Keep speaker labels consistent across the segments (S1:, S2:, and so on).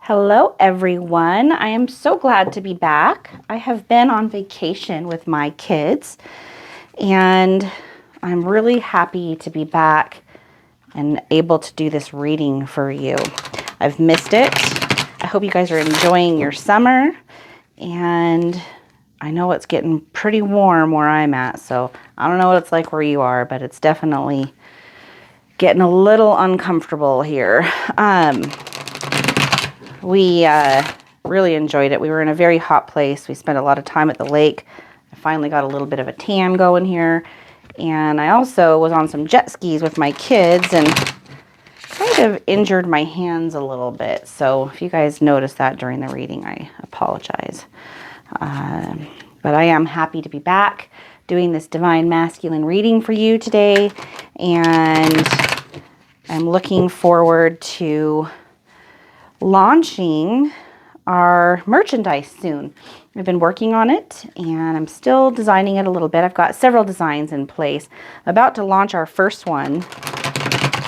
S1: Hello, everyone. I am so glad to be back. I have been on vacation with my kids, and I'm really happy to be back and able to do this reading for you. I've missed it. I hope you guys are enjoying your summer, and I know it's getting pretty warm where I'm at, so I don't know what it's like where you are, but it's definitely getting a little uncomfortable here. We really enjoyed it. We were in a very hot place. We spent a lot of time at the lake. I finally got a little bit of a tan going here. And I also was on some jet skis with my kids and kind of injured my hands a little bit. So if you guys noticed that during the reading, I apologize. But I am happy to be back doing this Divine Masculine reading for you today. And I'm looking forward to launching our merchandise soon. I've been working on it and I'm still designing it a little bit. I've got several designs in place. I'm about to launch our first one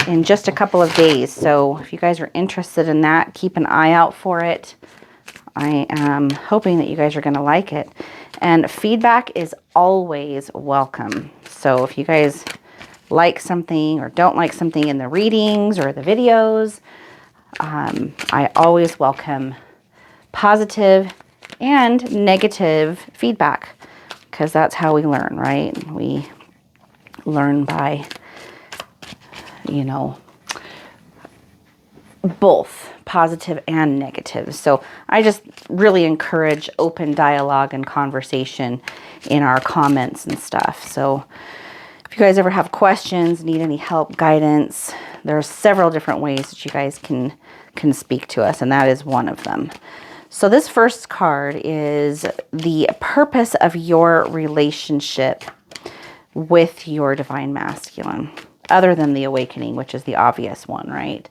S1: in just a couple of days. So if you guys are interested in that, keep an eye out for it. I am hoping that you guys are going to like it. And feedback is always welcome. So if you guys like something or don't like something in the readings or the videos, I always welcome positive and negative feedback because that's how we learn, right? We learn by, both positive and negative. So I just really encourage open dialogue and conversation in our comments and stuff. So if you guys ever have questions, need any help, guidance, there are several different ways that you guys can speak to us, and that is one of them. So this first card is the purpose of your relationship with your divine masculine, other than the awakening, which is the obvious one, right?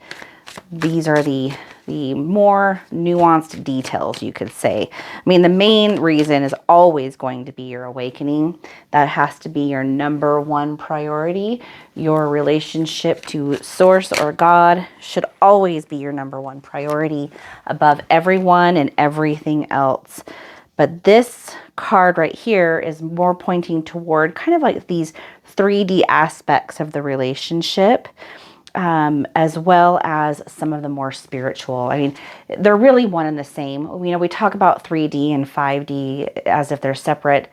S1: These are the more nuanced details, you could say. I mean, the main reason is always going to be your awakening. That has to be your number one priority. Your relationship to Source or God should always be your number one priority above everyone and everything else. But this card right here is more pointing toward kind of like these 3D aspects of the relationship. As well as some of the more spiritual. I mean, they're really one and the same. We talk about 3D and 5D as if they're separate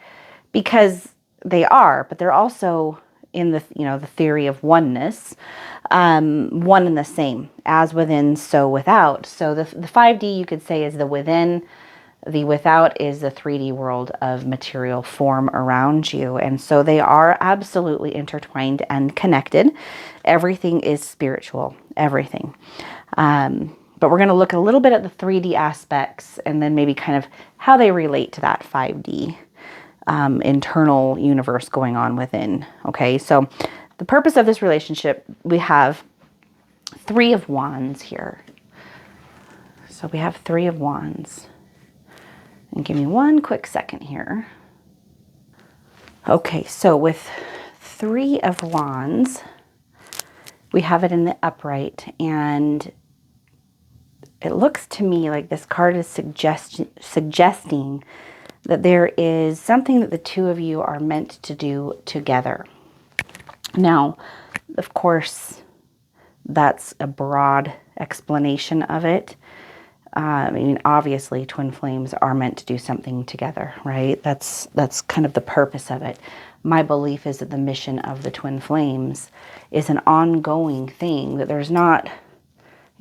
S1: because they are, but they're also in the theory of oneness, one and the same, as within, so without. So the 5D you could say is the within. The without is the 3D world of material form around you. And so they are absolutely intertwined and connected. Everything is spiritual, everything. But we're going to look a little bit at the 3D aspects and then maybe kind of how they relate to that 5D internal universe going on within. Okay, so the purpose of this relationship, we have 3 of Wands here. So we have 3 of Wands. And give me one quick second here. Okay, so with 3 of Wands, we have it in the upright, and it looks to me like this card is suggesting that there is something that the 2 of you are meant to do together. Now, of course, that's a broad explanation of it. I mean, obviously, twin flames are meant to do something together, right? That's kind of the purpose of it. My belief is that the mission of the twin flames is an ongoing thing, that there's not,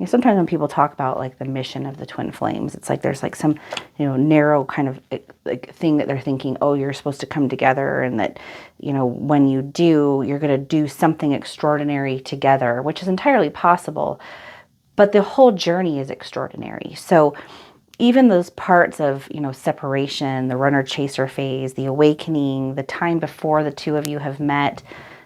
S1: sometimes when people talk about like the mission of the twin flames, it's like there's like some, narrow kind of like thing that they're thinking, oh, you're supposed to come together and that, when you do, you're going to do something extraordinary together, which is entirely possible. But the whole journey is extraordinary. So even those parts of, separation, the runner-chaser phase, the awakening, the time before the 2 of you have met,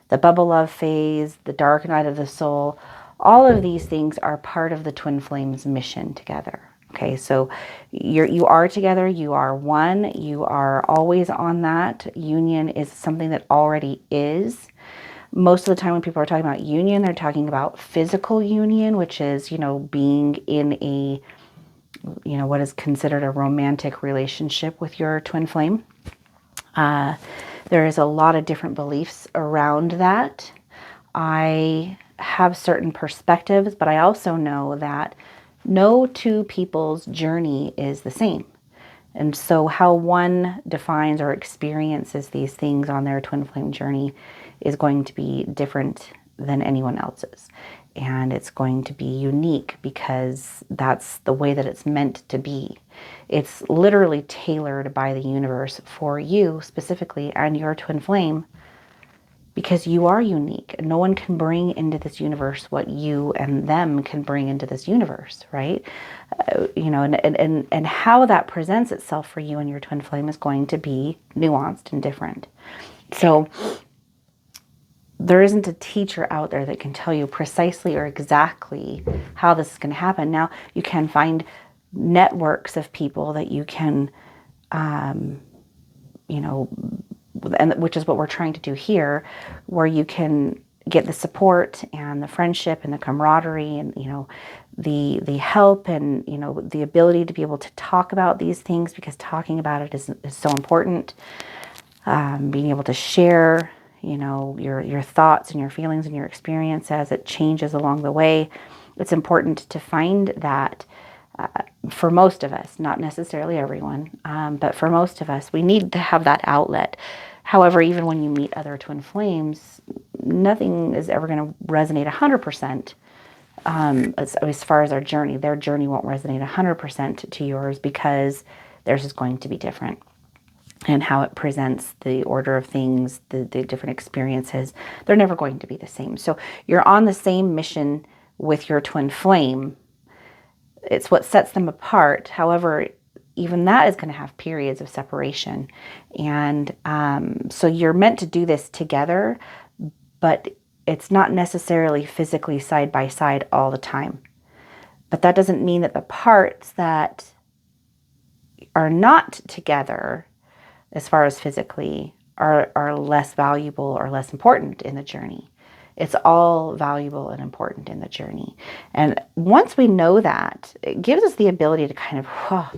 S1: the bubble love phase, the dark night of the soul, all of these things are part of the twin flames mission together. Okay, so you are together, you are one, you are always on that. Union is something that already is. Most of the time when people are talking about union, they're talking about physical union, which is, being in what is considered a romantic relationship with your twin flame. There is a lot of different beliefs around that. I have certain perspectives, but I also know that no two people's journey is the same. And so how one defines or experiences these things on their twin flame journey is going to be different than anyone else's. And it's going to be unique because that's the way that it's meant to be. It's literally tailored by the universe for you specifically and your twin flame, because you are unique. No one can bring into this universe what you and them can bring into this universe, right? And how that presents itself for you and your twin flame is going to be nuanced and different. So there isn't a teacher out there that can tell you precisely or exactly how this is going to happen. Now, you can find networks of people that you can, and which is what we're trying to do here, where you can get the support and the friendship and the camaraderie and, the help and, the ability to be able to talk about these things, because talking about it is so important. Being able to share, your thoughts and your feelings and your experience as it changes along the way. It's important to find that for most of us, not necessarily everyone, but for most of us, we need to have that outlet. However, even when you meet other twin flames, nothing is ever going to resonate 100%. As far as their journey won't resonate 100% to yours, because theirs is going to be different. And how it presents, the order of things, the different experiences, they're never going to be the same. So you're on the same mission with your twin flame. It's what sets them apart. However, even that is going to have periods of separation. And so you're meant to do this together, but it's not necessarily physically side by side all the time. But that doesn't mean that the parts that are not together, as far as physically, are less valuable or less important in the journey. It's all valuable and important in the journey. And once we know that, it gives us the ability to kind of, all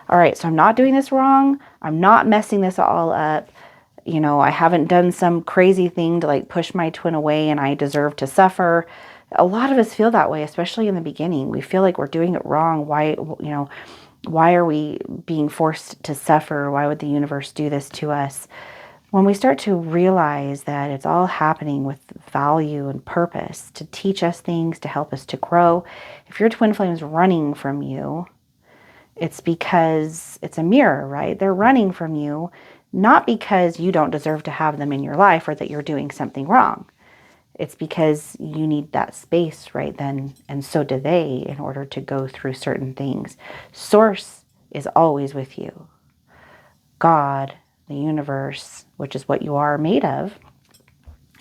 S1: right, so I'm not doing this wrong. I'm not messing this all up. I haven't done some crazy thing to like push my twin away and I deserve to suffer. A lot of us feel that way, especially in the beginning. We feel like we're doing it wrong. Why are we being forced to suffer? Why would the universe do this to us? When we start to realize that it's all happening with value and purpose to teach us things, to help us to grow. If your twin flame is running from you, it's because it's a mirror, right? They're running from you, not because you don't deserve to have them in your life or that you're doing something wrong. It's because you need that space right then, and so do they, in order to go through certain things. Source is always with you. God, the universe, which is what you are made of,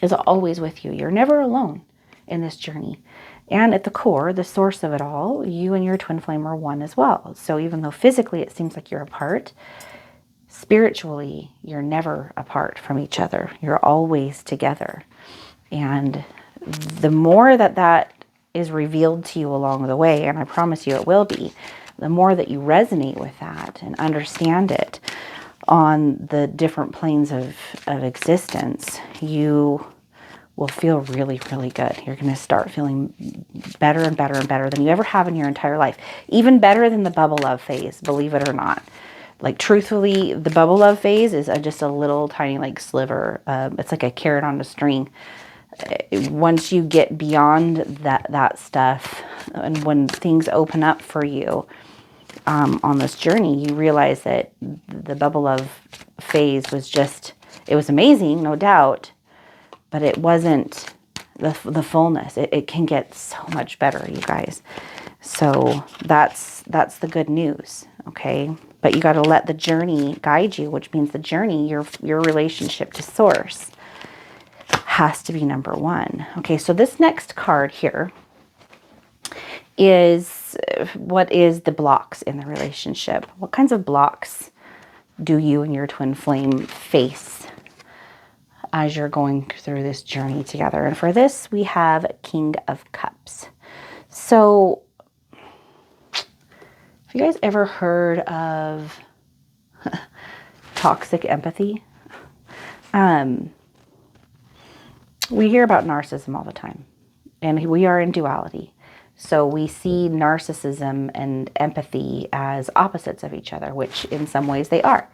S1: is always with you. You're never alone in this journey. And at the core, the source of it all, you and your twin flame are one as well. So even though physically it seems like you're apart, spiritually, you're never apart from each other. You're always together. And the more that is revealed to you along the way, and I promise you it will be, the more that you resonate with that and understand it on the different planes of existence, you will feel really, really good. You're going to start feeling better and better and better than you ever have in your entire life. Even better than the bubble love phase, believe it or not. Like, truthfully, the bubble love phase is just a little tiny like sliver. It's like a carrot on a string. Once you get beyond that stuff, and when things open up for you on this journey, you realize that the bubble love phase was it was amazing, no doubt, but it wasn't the fullness. It can get so much better, you guys. So that's the good news, okay? But you got to let the journey guide you, which means the journey, your relationship to source, has to be number one. Okay, so this next card here is what is the blocks in the relationship. What kinds of blocks do you and your twin flame face as you're going through this journey together? And for this, we have King of Cups. So Have you guys ever heard of toxic empathy? We hear about narcissism all the time, and we are in duality. So we see narcissism and empathy as opposites of each other, which in some ways they are.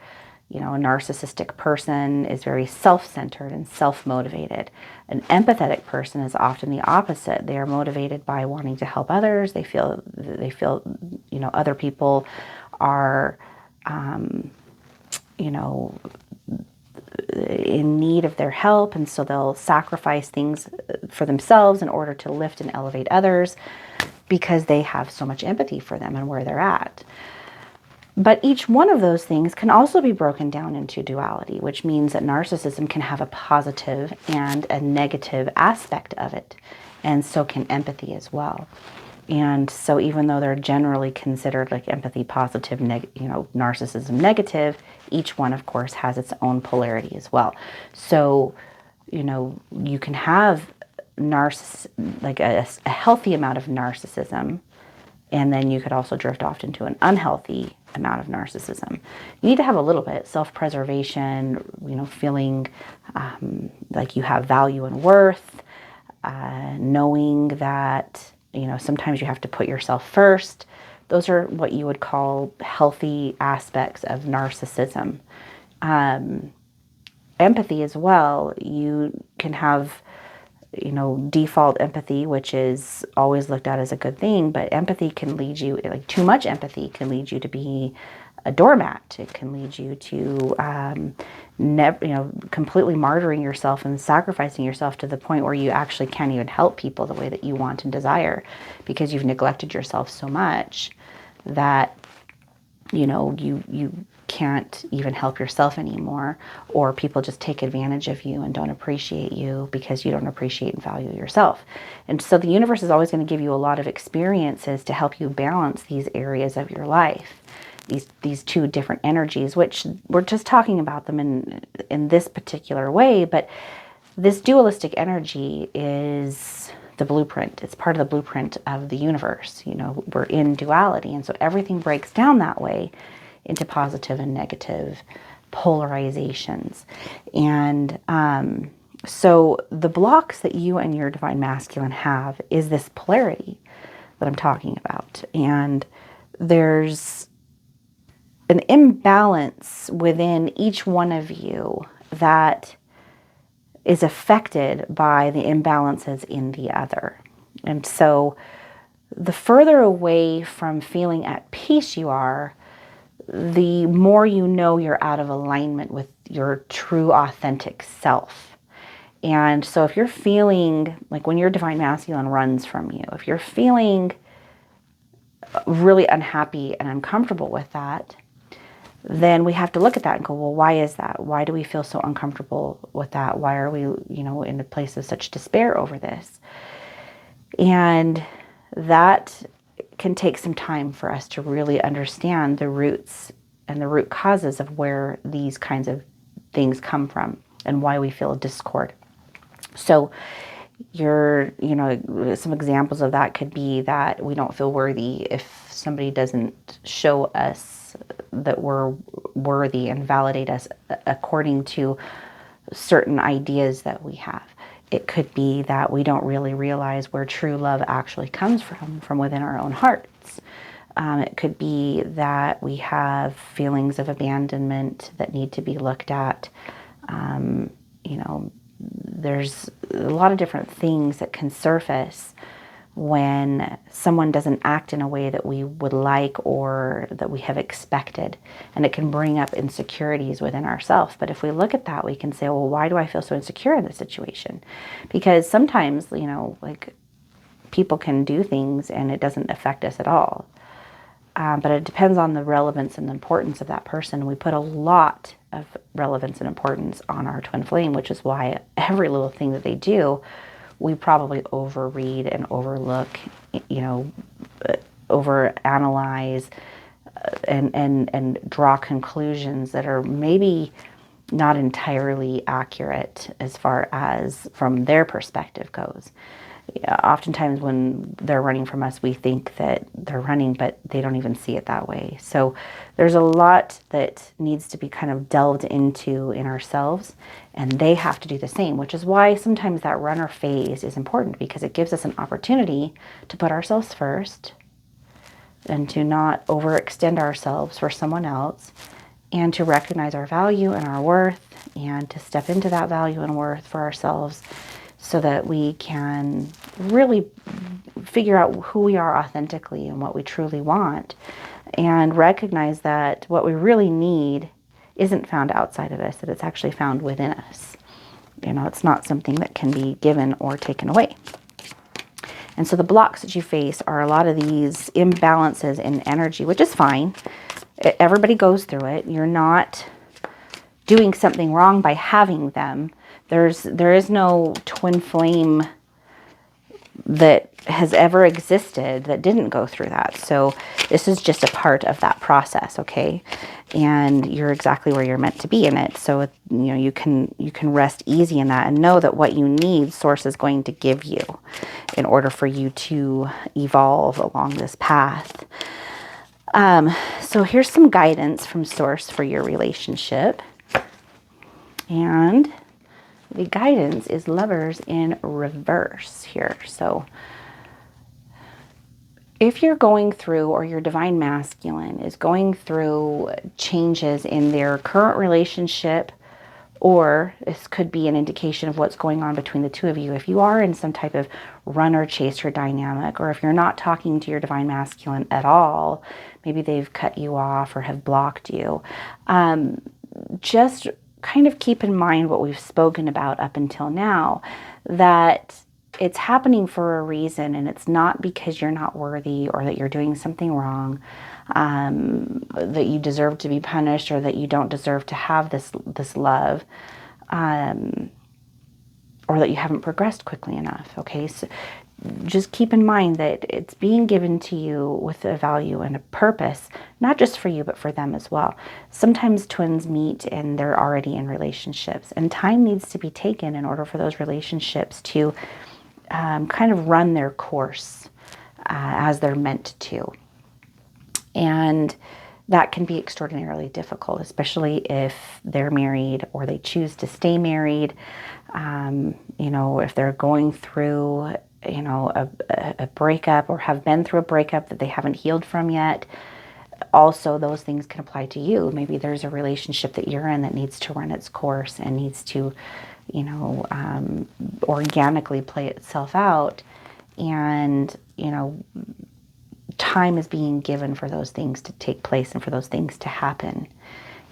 S1: You know, a narcissistic person is very self-centered and self-motivated. An empathetic person is often the opposite. They are motivated by wanting to help others. They feel, you know, other people are, you know, in need of their help, and so they'll sacrifice things for themselves in order to lift and elevate others because they have so much empathy for them and where they're at. But each one of those things can also be broken down into duality, which means that narcissism can have a positive and a negative aspect of it, and so can empathy as well. And so even though they're generally considered like empathy positive, you know, narcissism negative, each one, of course, has its own polarity as well. So, you know, you can have like a healthy amount of narcissism, and then you could also drift off into an unhealthy amount of narcissism. You need to have a little bit, self-preservation, you know, feeling like you have value and worth, knowing that, you know, sometimes you have to put yourself first. Those are what you would call healthy aspects of narcissism. Empathy as well, you can have, you know, default empathy, which is always looked at as a good thing, but empathy can lead you, like too much empathy can lead you to be a doormat. It can lead you to, you know, completely martyring yourself and sacrificing yourself to the point where you actually can't even help people the way that you want and desire, because you've neglected yourself so much that, you know, you can't even help yourself anymore, or people just take advantage of you and don't appreciate you because you don't appreciate and value yourself. And so the universe is always going to give you a lot of experiences to help you balance these areas of your life, these two different energies, which we're just talking about them in this particular way. But this dualistic energy is the blueprint. It's part of the blueprint of the universe. You know, we're in duality, and so everything breaks down that way into positive and negative polarizations. And so the blocks that you and your divine masculine have is this polarity that I'm talking about. And there's an imbalance within each one of you that is affected by the imbalances in the other. And so the further away from feeling at peace you are, the more you know you're out of alignment with your true authentic self. And so if you're feeling like, when your divine masculine runs from you, if you're feeling really unhappy and uncomfortable with that, then we have to look at that and go, well, why is that? Why do we feel so uncomfortable with that? Why are we, you know, in a place of such despair over this? And that can take some time for us to really understand the roots and the root causes of where these kinds of things come from and why we feel discord. So you know, some examples of that could be that we don't feel worthy if somebody doesn't show us that we're worthy and validate us according to certain ideas that we have. It could be that we don't really realize where true love actually comes from within our own hearts. It could be that we have feelings of abandonment that need to be looked at. You know, there's a lot of different things that can surface when someone doesn't act in a way that we would like or that we have expected. And it can bring up insecurities within ourselves. But if we look at that, we can say, well, why do I feel so insecure in this situation? Because sometimes, you know, like, people can do things and it doesn't affect us at all. But it depends on the relevance and importance of that person. We put a lot of relevance and importance on our twin flame, which is why every little thing that they do, we probably overread and overlook, you know, overanalyze, and draw conclusions that are maybe not entirely accurate as far as from their perspective goes. Yeah, oftentimes when they're running from us, we think that they're running, but they don't even see it that way. So there's a lot that needs to be kind of delved into in ourselves, and they have to do the same, which is why sometimes that runner phase is important, because it gives us an opportunity to put ourselves first and to not overextend ourselves for someone else, and to recognize our value and our worth, and to step into that value and worth for ourselves, so that we can really figure out who we are authentically and what we truly want, and recognize that what we really need isn't found outside of us, that it's actually found within us. You know, it's not something that can be given or taken away. And so the blocks that you face are a lot of these imbalances in energy, which is fine. Everybody goes through it. You're not doing something wrong by having them. There is no twin flame that has ever existed that didn't go through that. So this is just a part of that process, okay? And you're exactly where you're meant to be in it. So you know, you can rest easy in that, and know that what you need, Source is going to give you in order for you to evolve along this path. So here's some guidance from Source for your relationship. And the guidance is Lovers in reverse here. So if you're going through, or your divine masculine is going through changes in their current relationship, or this could be an indication of what's going on between the two of you. If you are in some type of runner chaser dynamic, or if you're not talking to your divine masculine at all, maybe they've cut you off or have blocked you, just kind of keep in mind what we've spoken about up until now, that it's happening for a reason, and it's not because you're not worthy, or that you're doing something wrong, that you deserve to be punished, or that you don't deserve to have this love, or that you haven't progressed quickly enough. Okay, so just keep in mind that it's being given to you with a value and a purpose, not just for you, but for them as well. Sometimes twins meet and they're already in relationships, and time needs to be taken in order for those relationships to kind of run their course as they're meant to. And that can be extraordinarily difficult, especially if they're married or they choose to stay married. You know, if they're going through, you know, a breakup, or have been through a breakup that they haven't healed from yet. Also, those things can apply to you. Maybe there's a relationship that you're in that needs to run its course and needs to, you know, organically play itself out. And, you know, time is being given for those things to take place and for those things to happen.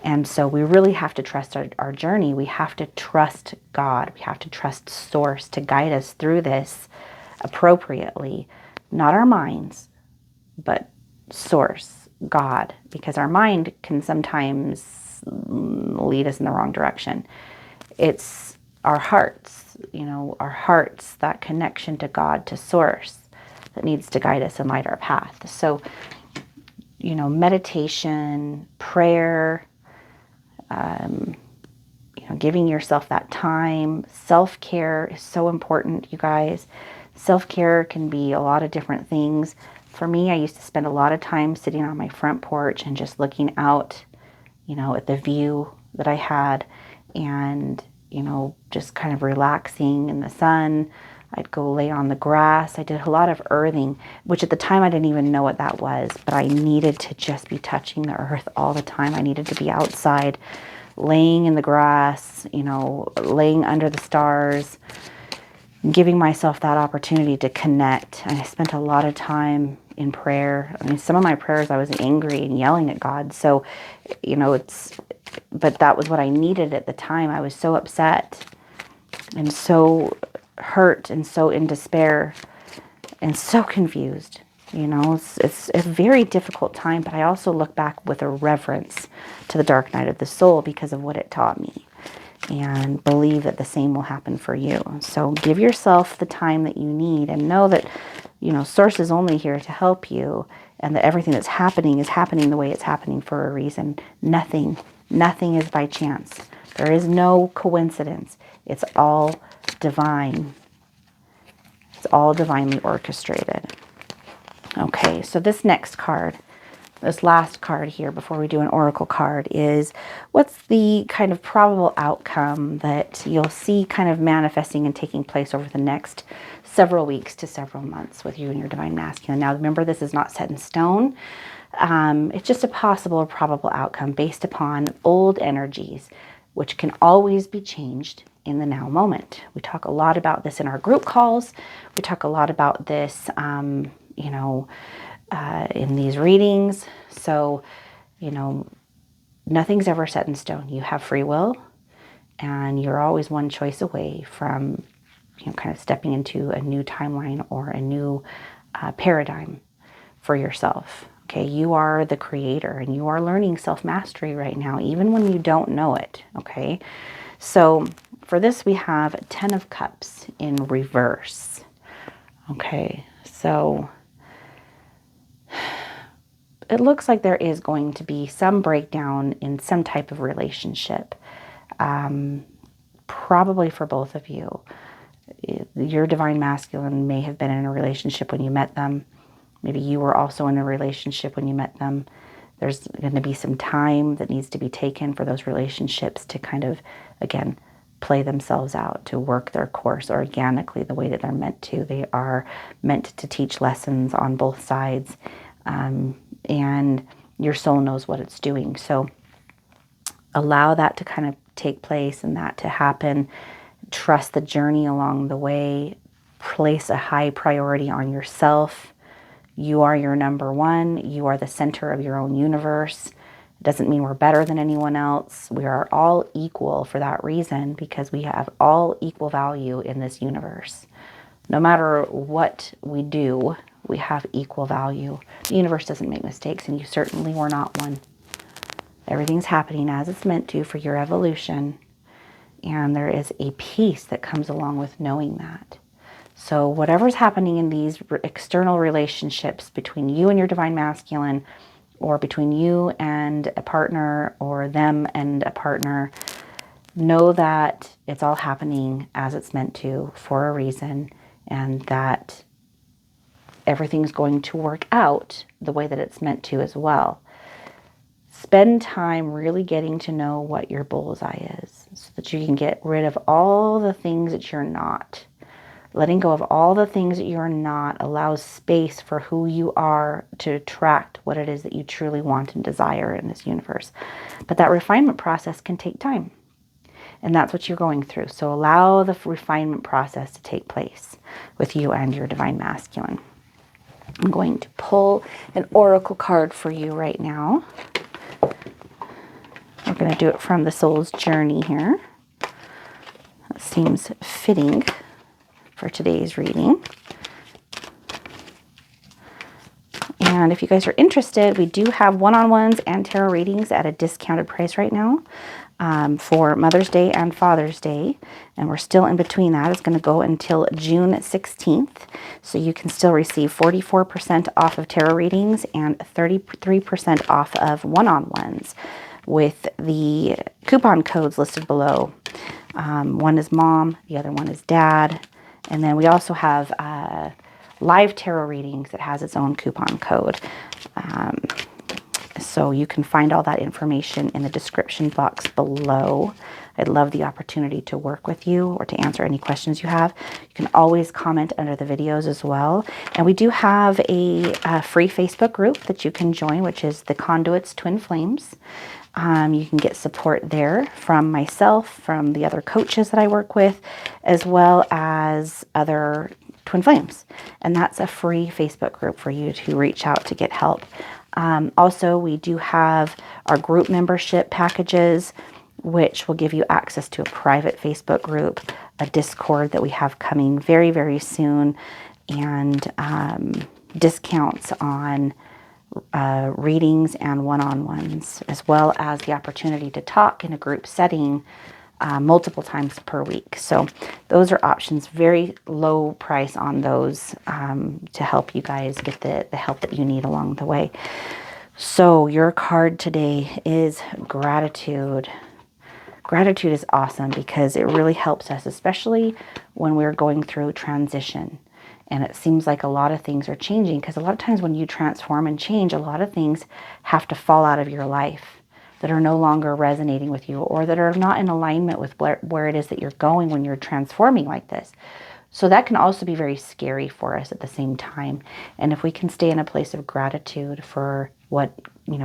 S1: And so we really have to trust our journey. We have to trust God. We have to trust Source to guide us through this appropriately. Not our minds, but Source, God, because our mind can sometimes lead us in the wrong direction. It's our hearts, you know, our hearts, that connection to God, to Source, that needs to guide us and light our path. So, you know, meditation, prayer, you know, giving yourself that time. Self-care is so important, you guys. Self-care can be a lot of different things. For me, I used to spend a lot of time sitting on my front porch and just looking out, you know, at the view that I had, and, you know, just kind of relaxing in the sun. I'd go lay on the grass. I did a lot of earthing, which at the time I didn't even know what that was, but I needed to just be touching the earth all the time. I needed to be outside, laying in the grass, you know, laying under the stars, giving myself that opportunity to connect. And I spent a lot of time in prayer. I mean, some of my prayers, I was angry and yelling at God. So, you know, but that was what I needed at the time. I was so upset and so hurt and so in despair and so confused. You know, it's a very difficult time, but I also look back with a reverence to the dark night of the soul because of what it taught me, and believe that the same will happen for you. So give yourself the time that you need, and know that, you know, Source is only here to help you, and that everything that's happening is happening the way it's happening for a reason. Nothing is by chance. There is no coincidence. It's all divine. It's It's all divinely orchestrated. Okay, so this next card, this last card here before we do an oracle card, is what's the kind of probable outcome that you'll see kind of manifesting and taking place over the next several weeks to several months with you and your divine masculine. Now, remember, this is not set in stone. It's just a possible or probable outcome based upon old energies, which can always be changed in the now moment. We talk a lot about this in our group calls. We talk a lot about this, in these readings. So, nothing's ever set in stone. You have free will, and you're always one choice away from, kind of stepping into a new timeline or a new paradigm for yourself. Okay, you are the creator, and you are learning self-mastery right now, even when you don't know it. Okay, so for this we have 10 of Cups in reverse. Okay, so it looks like there is going to be some breakdown in some type of relationship, probably for both of you. Your divine masculine may have been in a relationship when you met them. Maybe you were also in a relationship when you met them. There's going to be some time that needs to be taken for those relationships to kind of, again, play themselves out, to work their course organically the way that they're meant to. They are meant to teach lessons on both sides. And your soul knows what it's doing. So allow that to kind of take place and that to happen. Trust the journey along the way. Place a high priority on yourself. You are your number one. You are the center of your own universe. It doesn't mean we're better than anyone else. We are all equal for that reason, because we have all equal value in this universe. No matter what we do, we have equal value. The universe doesn't make mistakes, and you certainly were not one. Everything's happening as it's meant to for your evolution, and there is a peace that comes along with knowing that. So whatever's happening in these external relationships between you and your divine masculine, or between you and a partner, or them and a partner, know that it's all happening as it's meant to for a reason, and that everything's going to work out the way that it's meant to as well. Spend time really getting to know what your bullseye is, so that you can get rid of all the things that you're not. Letting go of all the things that you're not allows space for who you are to attract what it is that you truly want and desire in this universe. But that refinement process can take time. And that's what you're going through. So allow the refinement process to take place with you and your divine masculine. I'm going to pull an oracle card for you right now. We're going to do it from the Soul's Journey here. That seems fitting for today's reading. And if you guys are interested, we do have one-on-ones and tarot readings at a discounted price right now for Mother's Day and Father's Day. And we're still in between that. It's going to go until June 16th. So you can still receive 44% off of tarot readings and 33% off of one-on-ones with the coupon codes listed below. One is mom, the other one is dad. And then we also have live tarot readings that has its own coupon code. So you can find all that information in the description box below. I'd love the opportunity to work with you or to answer any questions you have. You can always comment under the videos as well. And we do have a free Facebook group that you can join, which is the Conduits Twin Flames. You can get support there from myself, from the other coaches that I work with, as well as other Twin Flames. And that's a free Facebook group for you to reach out to get help. Also, we do have our group membership packages, which will give you access to a private Facebook group, a Discord that we have coming very, very soon, and discounts on readings and one-on-ones, as well as the opportunity to talk in a group setting multiple times per week. So those are options, very low price on those to help you guys get the help that you need along the way. So your card today is gratitude. Gratitude is awesome because it really helps us, especially when we're going through transition. And it seems like a lot of things are changing, because a lot of times when you transform and change, a lot of things have to fall out of your life that are no longer resonating with you, or that are not in alignment with where it is that you're going when you're transforming like this. So that can also be very scary for us at the same time. And if we can stay in a place of gratitude for what,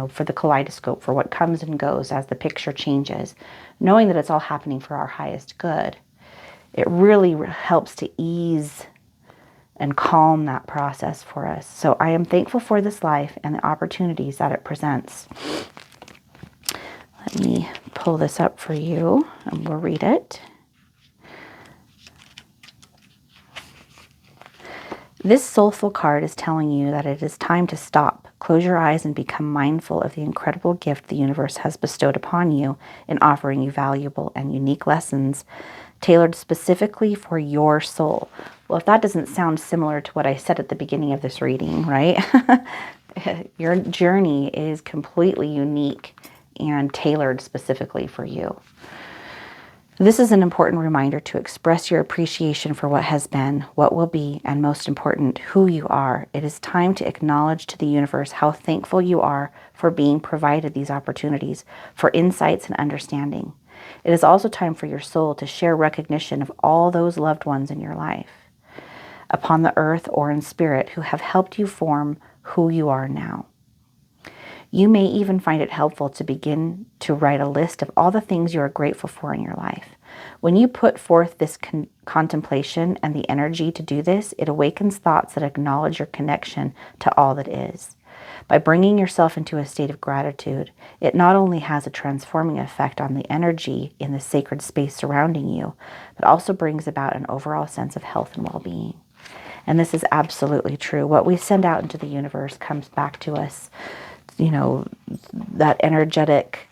S1: for the kaleidoscope, for what comes and goes as the picture changes, knowing that it's all happening for our highest good, it really helps to ease and calm that process for us. So I am thankful for this life and the opportunities that it presents. Let me pull this up for you and we'll read it. This soulful card is telling you that it is time to stop, close your eyes, and become mindful of the incredible gift the universe has bestowed upon you in offering you valuable and unique lessons tailored specifically for your soul. Well, if that doesn't sound similar to what I said at the beginning of this reading, right? Your journey is completely unique and tailored specifically for you. This is an important reminder to express your appreciation for what has been, what will be, and most important, who you are. It is time to acknowledge to the universe how thankful you are for being provided these opportunities for insights and understanding. It is also time for your soul to share recognition of all those loved ones in your life, upon the earth or in spirit, who have helped you form who you are now. You may even find it helpful to begin to write a list of all the things you are grateful for in your life. When you put forth this contemplation and the energy to do this, it awakens thoughts that acknowledge your connection to all that is. By bringing yourself into a state of gratitude, it not only has a transforming effect on the energy in the sacred space surrounding you, but also brings about an overall sense of health and well-being. And this is absolutely true. What we send out into the universe comes back to us. That energetic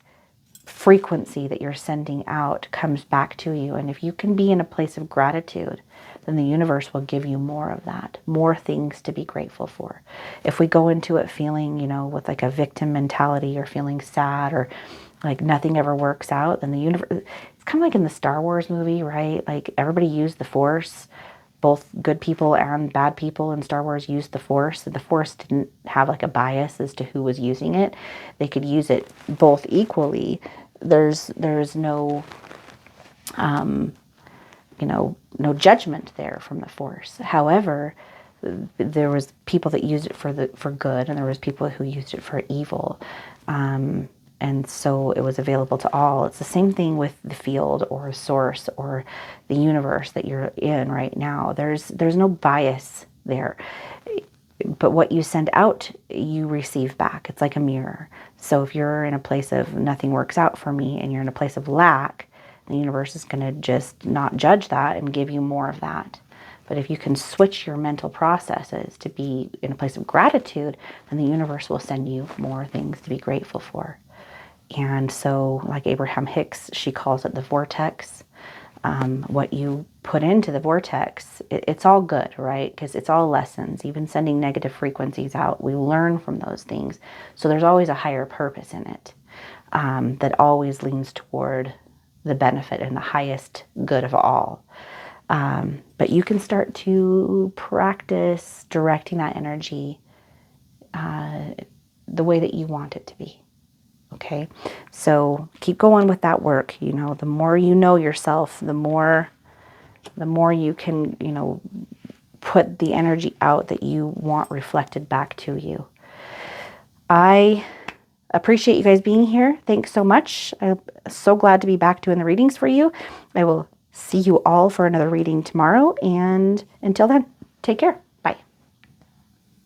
S1: frequency that you're sending out comes back to you. And if you can be in a place of gratitude, then the universe will give you more of that, more things to be grateful for. If we go into it feeling, with like a victim mentality, or feeling sad, or like nothing ever works out, then the universe, it's kind of like in the Star Wars movie, right? Like everybody used the Force. Both good people and bad people in Star Wars used the Force. The Force didn't have like a bias as to who was using it. They could use it both equally. There's no, no judgment there from the Force. However, there was people that used it for good, and there was people who used it for evil. And so it was available to all. It's the same thing with the field or source or the universe that you're in right now. There's no bias there. But what you send out, you receive back. It's like a mirror. So if you're in a place of nothing works out for me, and you're in a place of lack, the universe is going to just not judge that and give you more of that. But if you can switch your mental processes to be in a place of gratitude, then the universe will send you more things to be grateful for. And so, like Abraham Hicks, she calls it the vortex. What you put into the vortex, it's all good, right? Because it's all lessons. Even sending negative frequencies out, we learn from those things. So there's always a higher purpose in it that always leans toward the benefit and the highest good of all. But you can start to practice directing that energy the way that you want it to be. Okay, so keep going with that work. The more you know yourself, the more you can, put the energy out that you want reflected back to you. I appreciate you guys being here. Thanks so much. I'm so glad to be back doing the readings for you. I will see you all for another reading tomorrow. And until then, take care.